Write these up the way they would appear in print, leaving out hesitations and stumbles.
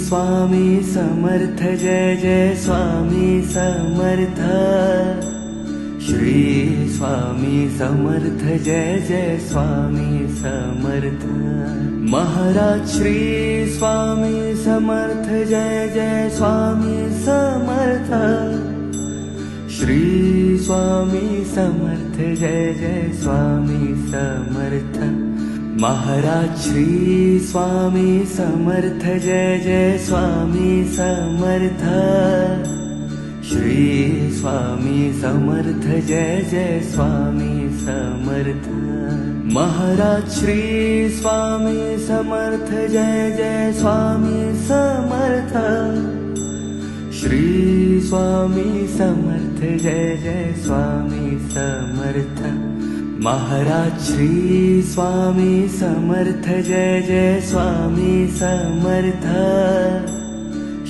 स्वामी समर्थ जय जय स्वामी समर्थ। श्री स्वामी समर्थ जय जय स्वामी समर्थ। महाराज श्री स्वामी समर्थ जय जय स्वामी समर्थ। श्री स्वामी समर्थ जय जय स्वामी समर्थ। महाराज श्री स्वामी समर्थ जय जय स्वामी समर्थ। श्री स्वामी समर्थ जय जय स्वामी समर्थ। महाराज श्री स्वामी समर्थ जय जय स्वामी समर्थ। श्री स्वामी समर्थ जय जय स्वामी समर्थ। महाराज श्री स्वामी समर्थ जय जय स्वामी समर्थ।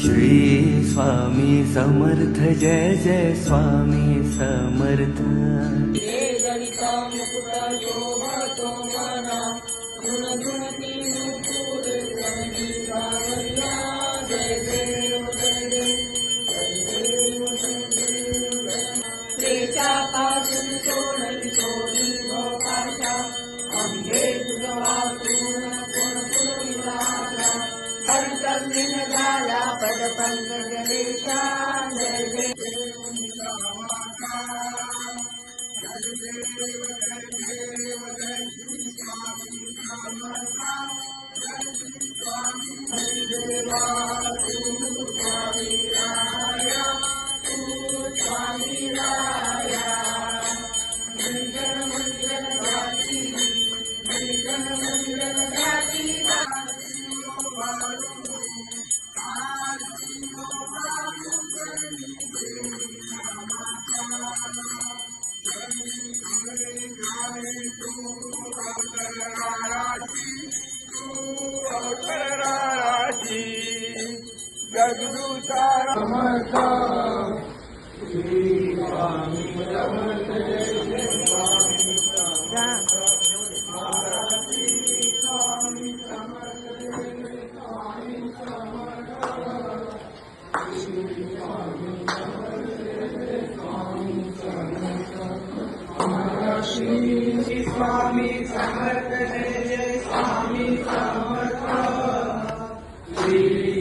श्री स्वामी समर्थ जय जय स्वामी समर्थ।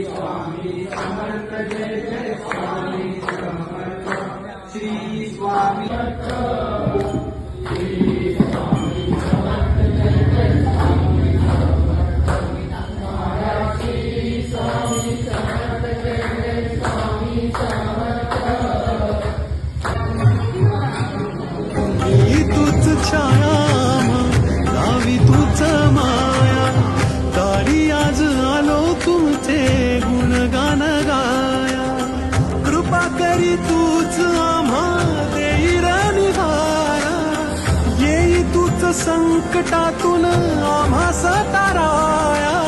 स्वामी समर्थ जय जय स्वामी समर्थ। श्री स्वामी समर्थ जय जय स्वामी समर्थ। श्री स्वामी संकटातून आम्हास ताराया।